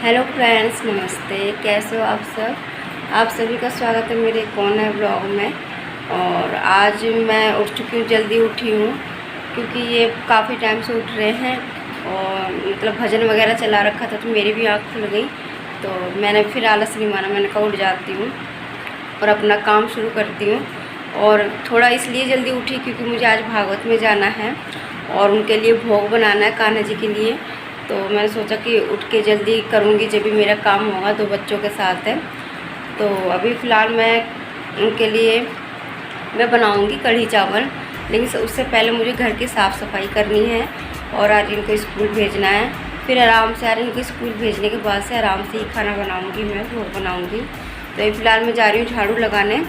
Hello friends, नमस्ते। कैसे हो आप सब? आप सभी का स्वागत है मेरे कौन है ब्लॉग में। और आज मैं उठ चुकी हूँ, जल्दी उठी हूँ क्योंकि ये काफ़ी टाइम से उठ रहे हैं और मतलब भजन वगैरह चला रखा था तो मेरी भी आँख खुल गई। तो मैंने फिर आलस नहीं माना, मैंने कहा उठ जाती हूँ और अपना काम शुरू करती हूँ। और थोड़ा इसलिए जल्दी उठी क्योंकि मुझे आज भागवत में जाना है और उनके लिए भोग बनाना है कान्हा जी के लिए। तो मैंने सोचा कि उठ के जल्दी करूँगी जब भी मेरा काम होगा। 2 बच्चों के साथ है तो अभी फ़िलहाल मैं उनके लिए मैं बनाऊँगी कढ़ी चावल, लेकिन उससे पहले मुझे घर की साफ़ सफाई करनी है और आज इनको स्कूल भेजना है। फिर आराम से आज इनको स्कूल भेजने के बाद से आराम से ही खाना बनाऊँगी, मैं भोग बनाऊँगी। तो अभी फ़िलहाल मैं जा रही हूँ झाड़ू लगाने।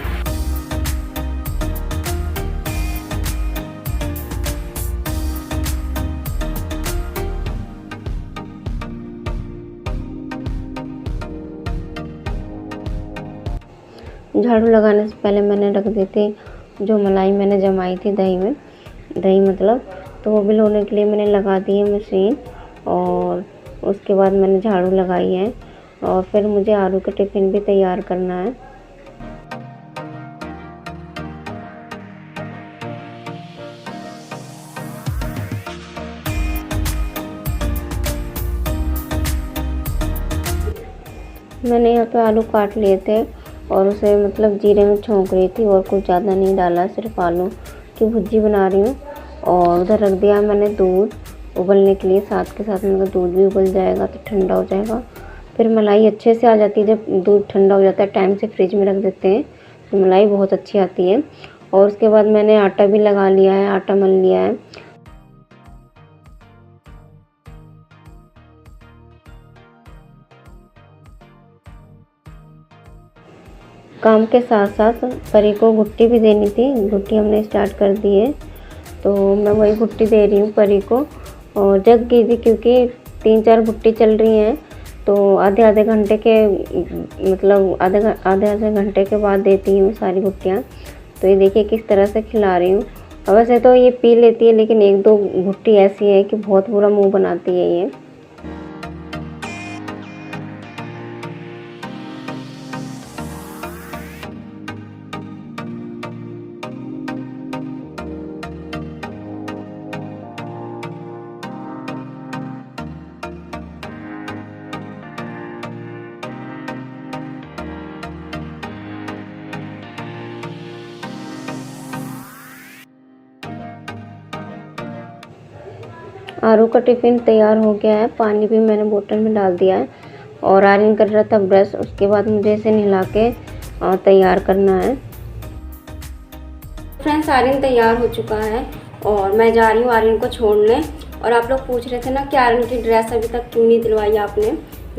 झाड़ू लगाने से पहले मैंने रख दी थी जो मलाई मैंने जमाई थी दही में, दही मतलब, तो वो भी लोने के लिए मैंने लगा दी है मशीन। और उसके बाद मैंने झाड़ू लगाई है और फिर मुझे आलू का टिफ़िन भी तैयार करना है। मैंने यहाँ पे आलू काट लिए थे और उसे मतलब जीरे में छोंक रही थी और कुछ ज़्यादा नहीं डाला, सिर्फ आलू की भुर्जी बना रही हूँ। और उधर रख दिया मैंने दूध उबलने के लिए, साथ के साथ में दूध भी उबल जाएगा तो ठंडा हो जाएगा। फिर मलाई अच्छे से आ जाती है जब दूध ठंडा हो जाता है, टाइम से फ्रिज में रख देते हैं तो मलाई बहुत अच्छी आती है। और उसके बाद मैंने आटा भी लगा लिया है, आटा मल लिया है। काम के साथ साथ परी को घुट्टी भी देनी थी, घुट्टी हमने स्टार्ट कर दी है तो मैं वही घुट्टी दे रही हूँ परी को। और जग गई थी क्योंकि 3-4 घुट्टी चल रही हैं तो आधे आधे घंटे के मतलब आधे घंटे के बाद देती हूँ सारी घुट्टियाँ। तो ये देखिए किस तरह से खिला रही हूँ। और वैसे तो ये पी लेती है लेकिन 1-2 घुट्टी ऐसी है कि बहुत बुरा मुँह बनाती है ये। आरू का टिफ़िन तैयार हो गया है, पानी भी मैंने बोतल में डाल दिया है और आर्यन कर रहा था ब्रश। उसके बाद मुझे इसे नहला के तैयार करना है। फ्रेंड्स, आर्यन तैयार हो चुका है और मैं जा रही हूँ आर्यन को छोड़ने। और आप लोग पूछ रहे थे ना कि आर्यन की ड्रेस अभी तक क्यों नहीं दिलवाई आपने,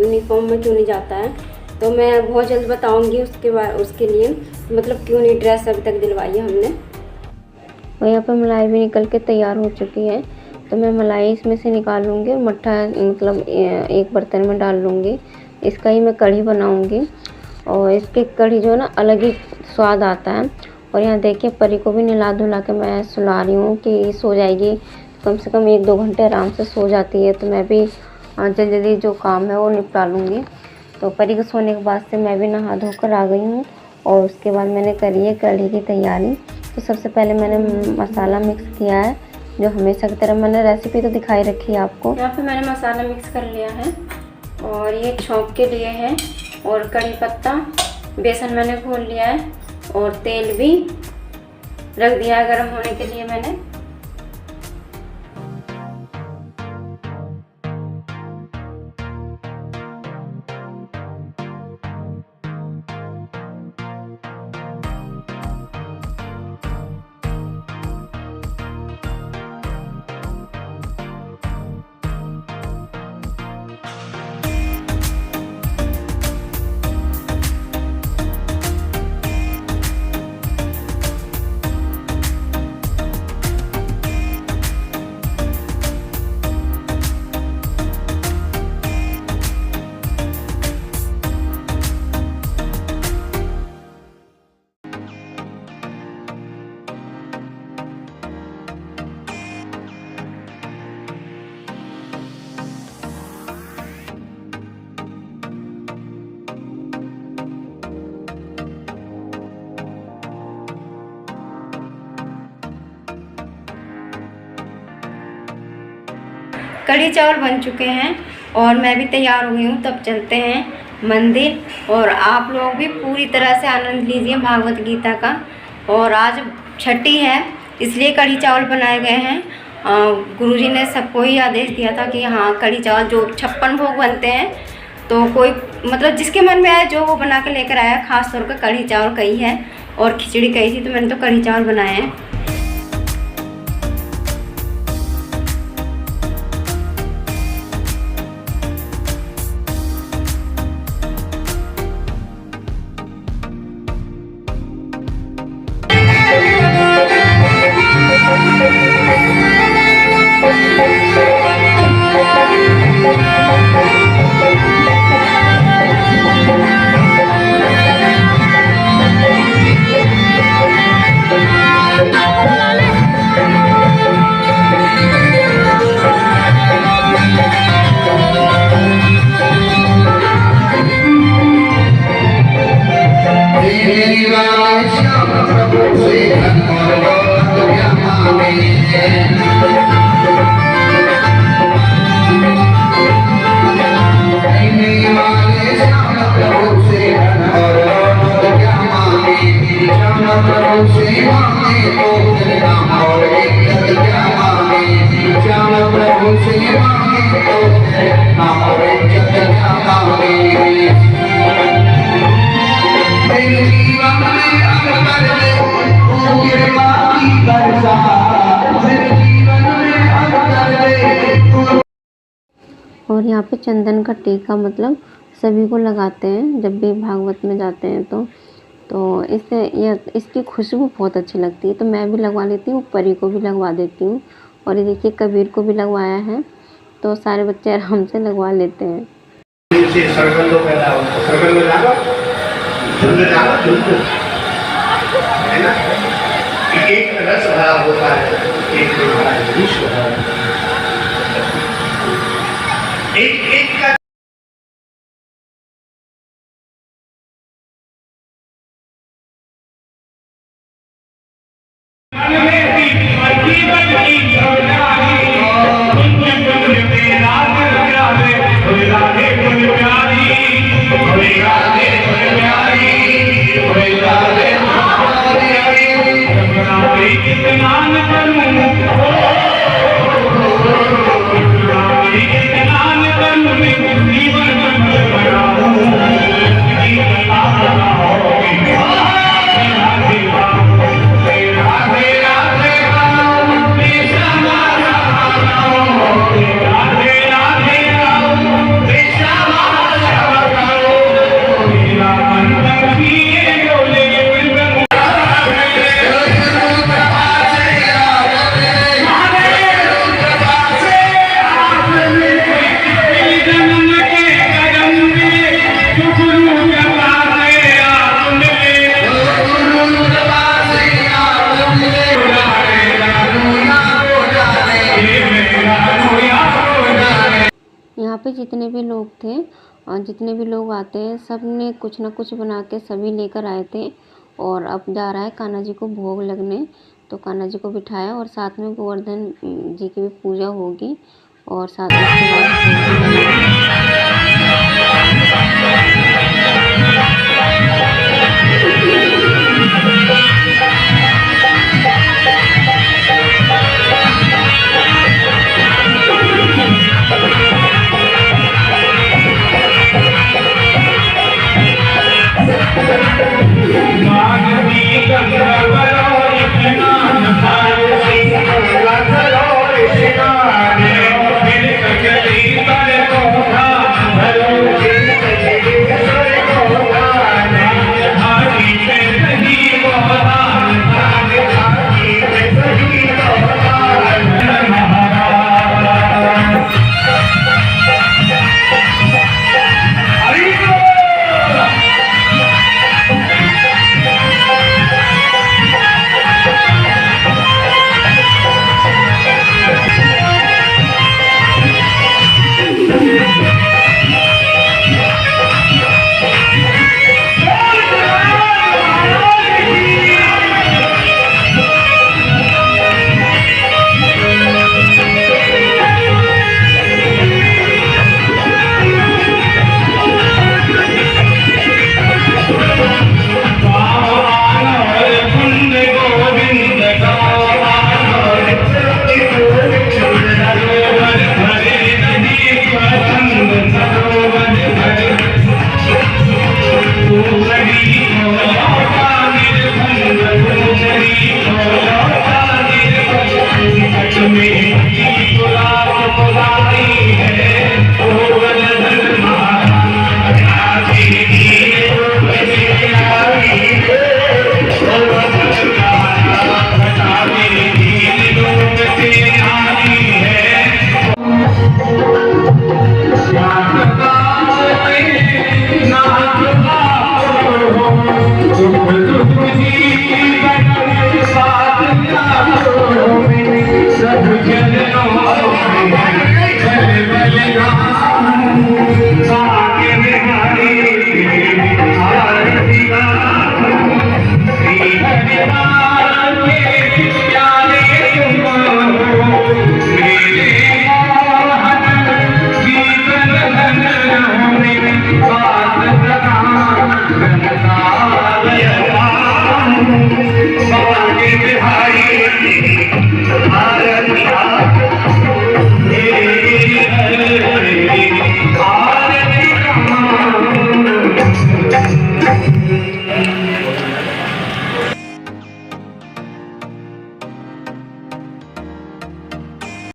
यूनिफॉर्म में क्यों नहीं जाता है, तो मैं बहुत जल्द बताऊँगी उसके लिए मतलब क्यों नहीं ड्रेस अभी तक दिलवाई है हमने। और यहाँ पर मलाई भी निकल के तैयार हो चुकी है तो मैं मलाई इसमें से निकाल लूँगी और मट्ठा मतलब एक बर्तन में डाल लूँगी। इसका ही मैं कढ़ी बनाऊँगी और इसकी कढ़ी जो है ना अलग ही स्वाद आता है। और यहाँ देखिए परी को भी नहला धुला के मैं सुला रही हूँ कि सो जाएगी, कम से कम 1-2 घंटे आराम से सो जाती है। तो मैं भी जल्दी जल्दी जो काम है वो निपटा लूँगी। तो परी को सोने के बाद से मैं भी नहा धोकर आ गई हूँ और उसके बाद मैंने करी है कढ़ी की तैयारी। तो सबसे पहले मैंने मसाला मिक्स किया है जो हमेशा की तरह मैंने रेसिपी तो दिखाई रखी है आपको। यहाँ पे मैंने मसाला मिक्स कर लिया है और ये छौंक के लिए है। और कड़ी पत्ता, बेसन मैंने घोल लिया है और तेल भी रख दिया है गर्म होने के लिए मैंने। कढ़ी चावल बन चुके हैं और मैं भी तैयार हो गई हूँ। तब चलते हैं मंदिर और आप लोग भी पूरी तरह से आनंद लीजिए भागवत गीता का। और आज छठी है इसलिए कढ़ी चावल बनाए गए हैं। गुरुजी ने सबको ही आदेश दिया था कि हाँ कढ़ी चावल जो 56 भोग बनते हैं तो कोई मतलब जिसके मन में आया जो वो बना के लेकर आया। ख़ास तौर पर कढ़ी चावल कही है और खिचड़ी कही थी तो मैंने तो कढ़ी चावल बनाए हैं। और यहाँ पे चंदन का टीका मतलब सभी को लगाते हैं जब भी भागवत में जाते हैं तो इससे इसकी खुशबू बहुत अच्छी लगती है। तो मैं भी लगवा लेती हूँ, परी को भी लगवा देती हूँ। और ये देखिए कबीर को भी लगवाया है तो सारे बच्चे आराम से लगवा लेते हैं। एक रस भरा होता है, एक का यहाँ पे जितने भी लोग थे और जितने भी लोग आते हैं सब ने कुछ ना कुछ बना के सभी लेकर आए थे। और अब जा रहा है कान्हा जी को भोग लगने तो कान्हा जी को बिठाया और साथ में गोवर्धन जी की भी पूजा होगी और साथ में